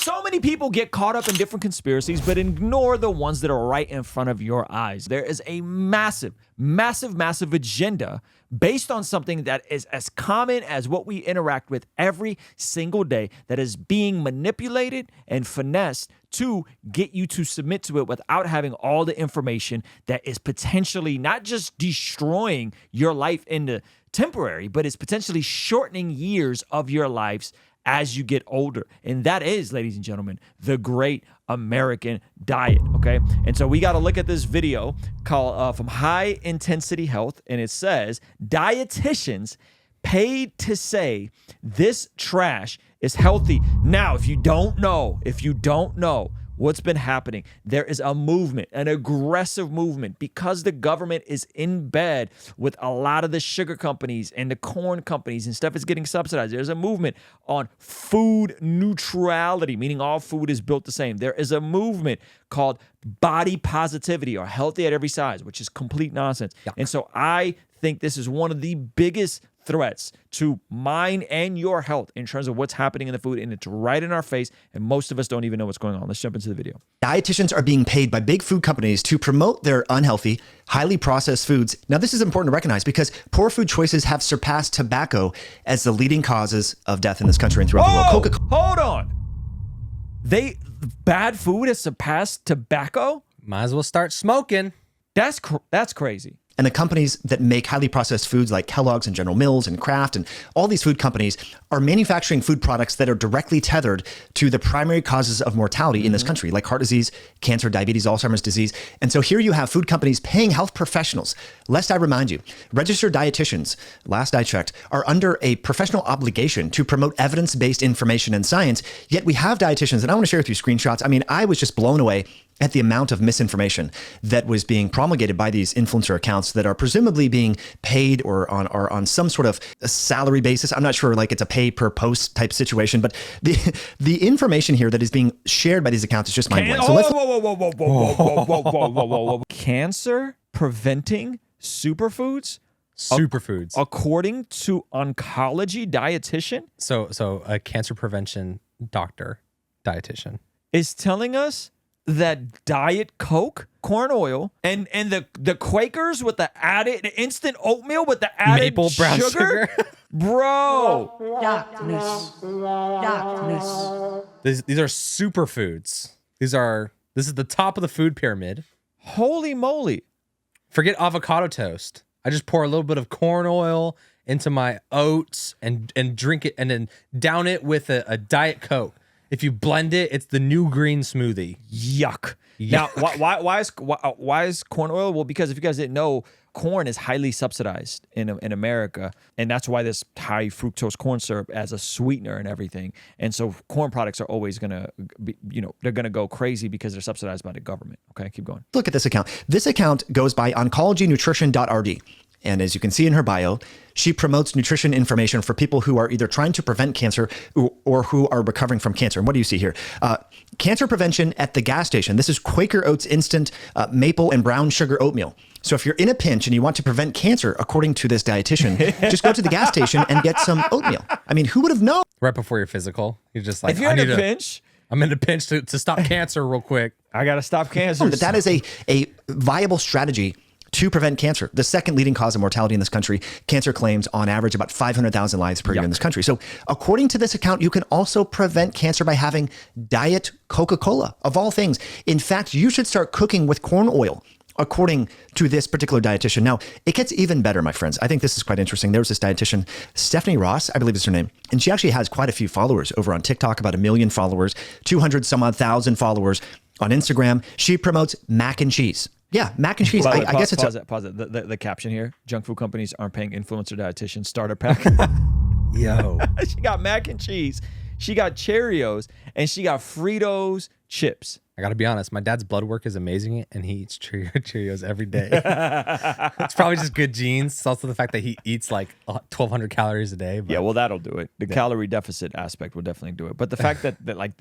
So many people get caught up in different conspiracies, but ignore the ones that are right in front of your eyes. There is a massive, massive, massive agenda based on something that is as common as what we interact with every single day, that is being manipulated and finessed to get you to submit to it without having all the information that is potentially not just destroying your life into temporary, but it's potentially shortening years of your lives as you get older. And that is, ladies and gentlemen, the great American diet, okay? And so we got to look at this video called from High Intensity Health, and it says, dietitians paid to say this trash is healthy. Now, if you don't know what's been happening, there is a movement, an aggressive movement, because the government is in bed with a lot of the sugar companies and the corn companies and stuff is getting subsidized. There's a movement on food neutrality, meaning all food is built the same. There is a movement called body positivity, or healthy at every size, which is complete nonsense. Yuck. And so I think this is one of the biggest threats to mine and your health in terms of what's happening in the food, and it's right in our face, and most of us don't even know what's going on. Let's jump into the video. Dietitians are being paid by big food companies to promote their unhealthy, highly processed foods. Now, this is important to recognize because poor food choices have surpassed tobacco as the leading causes of death in this country and throughout the world. Hold on. Bad food has surpassed tobacco? Might as well start smoking. That's crazy. And the companies that make highly processed foods like Kellogg's and General Mills and Kraft and all these food companies are manufacturing food products that are directly tethered to the primary causes of mortality in this country, like heart disease, cancer, diabetes, Alzheimer's disease. And so here you have food companies paying health professionals. Lest I remind you, registered dietitians, last I checked, are under a professional obligation to promote evidence-based information and science. Yet we have dietitians, and I want to share with you screenshots. I mean, I was just blown away at the amount of misinformation that was being promulgated by these influencer accounts that are presumably being paid or on some sort of a salary basis. I'm not sure, like it's a pay per post type situation, but the information here that is being shared by these accounts is just mind-blowing. So let's cancer preventing superfoods? Superfoods. According to oncology dietitian? So a cancer prevention doctor, dietitian, is telling us that Diet Coke, corn oil, and the Quakers with the added instant oatmeal with the added maple brown sugar. Bro. Darkness. These are superfoods. This is the top of the food pyramid. Holy moly. Forget avocado toast. I just pour a little bit of corn oil into my oats and drink it, and then down it with a Diet Coke. If you blend it, it's the new green smoothie. Yuck. Now, why is corn oil? Well, because if you guys didn't know, corn is highly subsidized in America, and that's why there's high fructose corn syrup as a sweetener and everything. And so corn products are always gonna be, they're gonna go crazy because they're subsidized by the government. Okay, keep going. Look at this account. This account goes by oncologynutrition.rd. And as you can see in her bio, she promotes nutrition information for people who are either trying to prevent cancer or who are recovering from cancer. And what do you see here? Cancer prevention at the gas station. This is Quaker Oats instant maple and brown sugar oatmeal. So if you're in a pinch and you want to prevent cancer, according to this dietitian, just go to the gas station and get some oatmeal. I mean, who would have known? Right before your physical, you're just like, if you're in a pinch, I'm in a pinch to stop cancer real quick. I got to stop cancer. That is a viable strategy to prevent cancer. The second leading cause of mortality in this country, cancer claims on average about 500,000 lives per year in this country. So according to this account, you can also prevent cancer by having Diet Coca-Cola, of all things. In fact, you should start cooking with corn oil, according to this particular dietitian. Now, it gets even better, my friends. I think this is quite interesting. There was this dietitian, Stephanie Ross, I believe is her name, and she actually has quite a few followers over on TikTok, about 1 million followers, 200 some odd thousand followers on Instagram. She promotes mac and cheese. Yeah, mac and cheese. I guess it's pause it. The caption here: junk food companies aren't paying influencer dietitians starter pack. Yo, she got mac and cheese, she got Cheerios, and she got Fritos chips. I gotta be honest, my dad's blood work is amazing, and he eats Cheerios every day. It's probably just good genes. It's also the fact that he eats like 1,200 calories a day. But yeah, well, that'll do it. The calorie deficit aspect will definitely do it. But the fact that like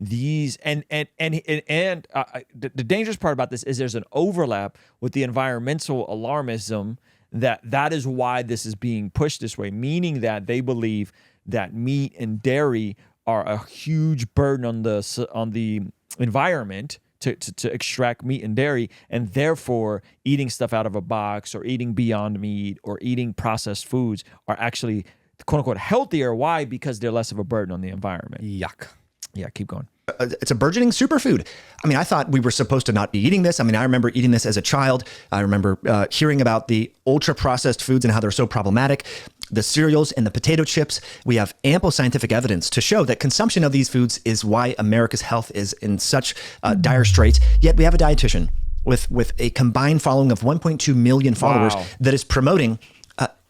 these and the dangerous part about this is there's an overlap with the environmental alarmism that is why this is being pushed this way, meaning that they believe that meat and dairy are a huge burden on the environment to extract meat and dairy, and therefore eating stuff out of a box or eating Beyond Meat or eating processed foods are actually quote unquote healthier. Why? Because they're less of a burden on the environment. Yuck. Yeah, keep going. It's a burgeoning superfood. I mean, I thought we were supposed to not be eating this. I mean, I remember eating this as a child. I remember hearing about the ultra processed foods and how they're so problematic. The cereals and the potato chips. We have ample scientific evidence to show that consumption of these foods is why America's health is in such dire straits. Yet we have a dietitian with a combined following of 1.2 million followers that is promoting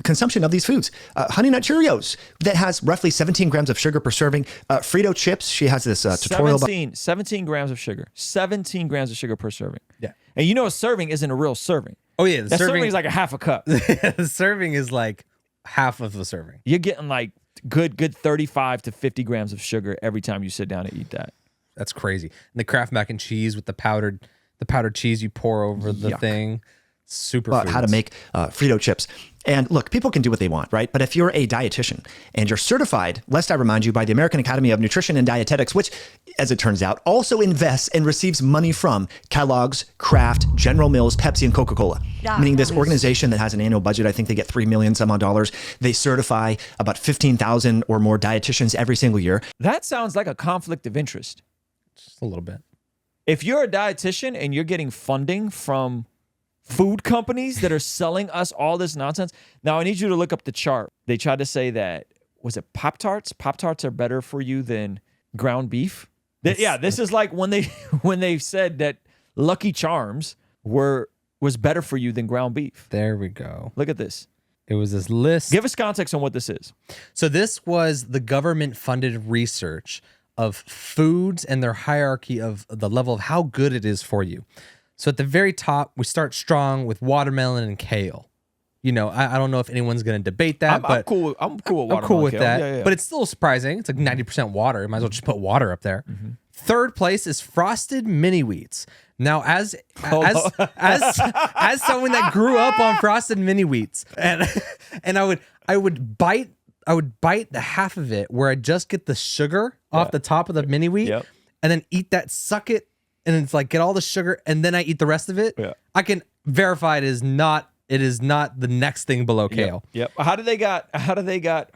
consumption of these foods. Honey Nut Cheerios that has roughly 17 grams of sugar per serving. Frito chips, she has this tutorial. 17 grams of sugar. 17 grams of sugar per serving. Yeah. And you know a serving isn't a real serving. Oh yeah, The serving is like a half a cup. The serving is like half of the serving. You're getting like good 35 to 50 grams of sugar every time you sit down and eat that. That's crazy. And the Kraft mac and cheese with the powdered cheese you pour over the thing. Super about how to make Frito chips. And look, people can do what they want, right? But if you're a dietitian and you're certified, lest I remind you, by the American Academy of Nutrition and Dietetics, which, as it turns out, also invests and receives money from Kellogg's, Kraft, General Mills, Pepsi, and Coca-Cola. Meaning this organization that has an annual budget, I think they get $3 million some odd dollars. They certify about 15,000 or more dietitians every single year. That sounds like a conflict of interest. Just a little bit. If you're a dietitian and you're getting funding from food companies that are selling us all this nonsense. Now, I need you to look up the chart. They tried to say that, was it Pop-Tarts? Pop-Tarts are better for you than ground beef. This is like when they said that Lucky Charms was better for you than ground beef. There we go. Look at this. It was this list. Give us context on what this is. So this was the government-funded research of foods and their hierarchy of the level of how good it is for you. So at the very top, we start strong with watermelon and kale. You know, I don't know if anyone's going to debate that, but I'm cool with watermelon. I'm cool with kale. that. Yeah. But it's still surprising. It's like 90% water. Might as well just put water up there. Mm-hmm. Third place is frosted mini wheats. Now, as someone that grew up on frosted mini wheats, and I would bite the half of it where I just get the sugar off the top of the mini wheat, and then eat that, suck it. And it's like, get all the sugar, and then I eat the rest of it. Yeah. I can verify it is not the next thing below kale. Yep. How do they got a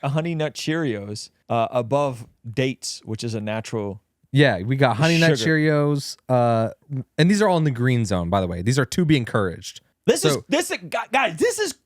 Honey Nut Cheerios above dates, which is a natural? Yeah, we got Honey Nut Cheerios, and these are all in the green zone, by the way. These are to be encouraged. This is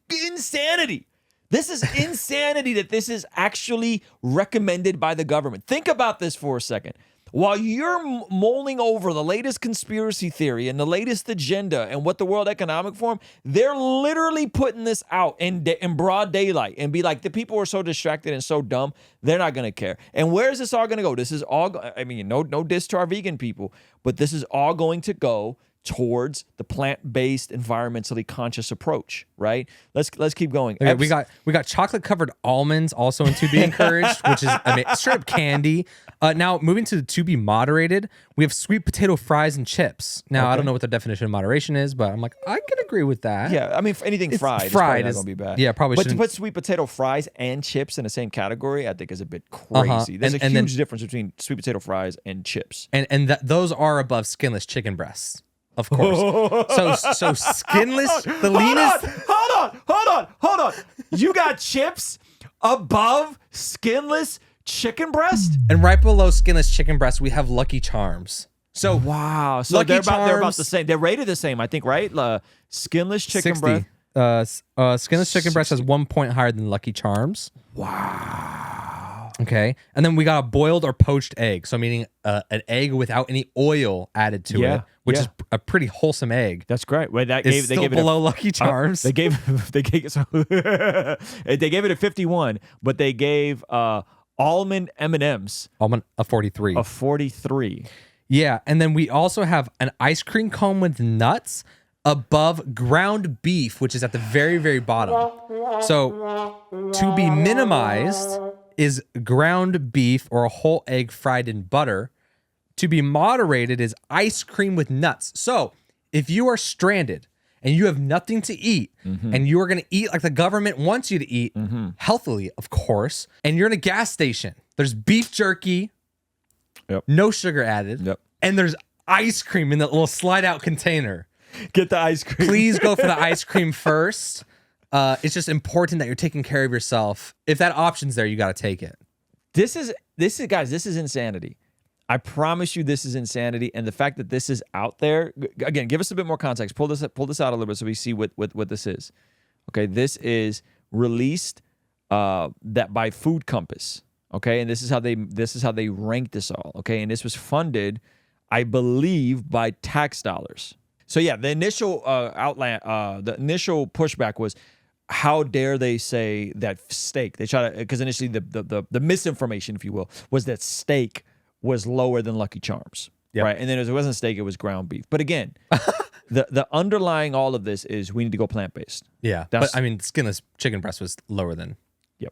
insanity. This is insanity that this is actually recommended by the government. Think about this for a second. While you're mulling over the latest conspiracy theory and the latest agenda and what the World Economic Forum, they're literally putting this out in broad daylight and be like, the people are so distracted and so dumb, they're not going to care. And where is this all going to go? This is all, I mean, no diss to our vegan people, but this is all going to go towards the plant-based, environmentally conscious approach, right? Let's keep going. Okay, we got chocolate-covered almonds also in to be encouraged, which is straight up candy. Now, moving to the to be moderated, we have sweet potato fries and chips. Now, I don't know what the definition of moderation is, but I'm like, I can agree with that. Yeah, I mean, for anything fried is not going to be bad. Yeah, probably. But to put sweet potato fries and chips in the same category, I think is a bit crazy. There's a huge difference between sweet potato fries and chips. And those are above skinless chicken breasts. Of course. So skinless, the leanest. Hold on. You got chips above skinless chicken breast? And right below skinless chicken breast, we have Lucky Charms. So wow. So they're about the same. They're rated the same, I think, right? Skinless chicken 60. breast. Skinless chicken breast has 1 point higher than Lucky Charms. Wow. Okay. And then we got a boiled or poached egg. So meaning an egg without any oil added to it, which is a pretty wholesome egg. That's great. Wait, they gave it below Lucky Charms. They gave it a 51, but they gave almond M&Ms a 43. A 43. Yeah, and then we also have an ice cream cone with nuts above ground beef, which is at the very, very bottom. So to be minimized is ground beef or a whole egg fried in butter. To be moderated is ice cream with nuts. So if you are stranded and you have nothing to eat and you are going to eat like the government wants you to eat, healthily, of course, and you're in a gas station, there's beef jerky Yep. no sugar added, Yep. and there's ice cream in that little slide out container. Get the ice cream. Please go for the ice cream first. It's just important that you're taking care of yourself. If that option's there, you got to take it. This is guys, this is insanity. I promise you this is insanity. And the fact that this is out there, again, give us a bit more context. Pull this out a little bit so we see what this is. Okay, this is released that by Food Compass. Okay, and this is how they rank this all. Okay, and this was funded, I believe, by tax dollars. So yeah, the initial the initial pushback was, how dare they say that steak? They try to, because initially the misinformation, if you will, was that steak was lower than Lucky Charms, right? And then it wasn't steak, it was ground beef. But again, the underlying all of this is we need to go plant-based. Yeah, but I mean, skinless chicken breast was lower than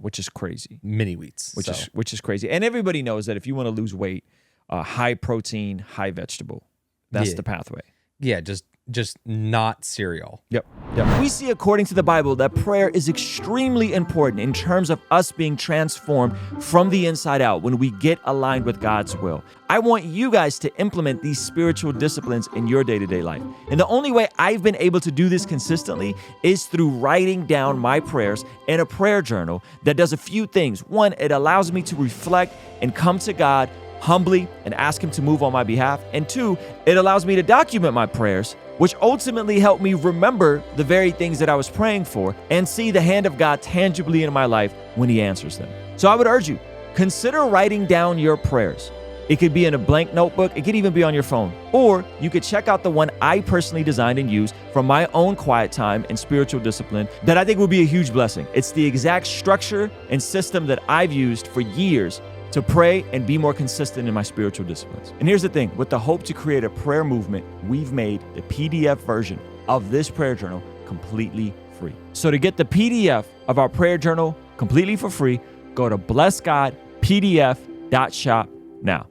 which is crazy. Mini wheats, which is crazy. And everybody knows that if you want to lose weight, high protein, high vegetable, that's the pathway. Yeah, just not cereal. Yep. We see according to the Bible that prayer is extremely important in terms of us being transformed from the inside out when we get aligned with God's will. I want you guys to implement these spiritual disciplines in your day-to-day life. And the only way I've been able to do this consistently is through writing down my prayers in a prayer journal that does a few things. One, it allows me to reflect and come to God humbly and ask Him to move on my behalf. And two, it allows me to document my prayers, which ultimately help me remember the very things that I was praying for and see the hand of God tangibly in my life when He answers them. So I would urge you, consider writing down your prayers. It could be in a blank notebook. It could even be on your phone. Or you could check out the one I personally designed and used from my own quiet time and spiritual discipline that I think will be a huge blessing. It's the exact structure and system that I've used for years to pray and be more consistent in my spiritual disciplines. And here's the thing, with the hope to create a prayer movement, we've made the PDF version of this prayer journal completely free. So to get the PDF of our prayer journal completely for free, go to blessgodpdf.shop now.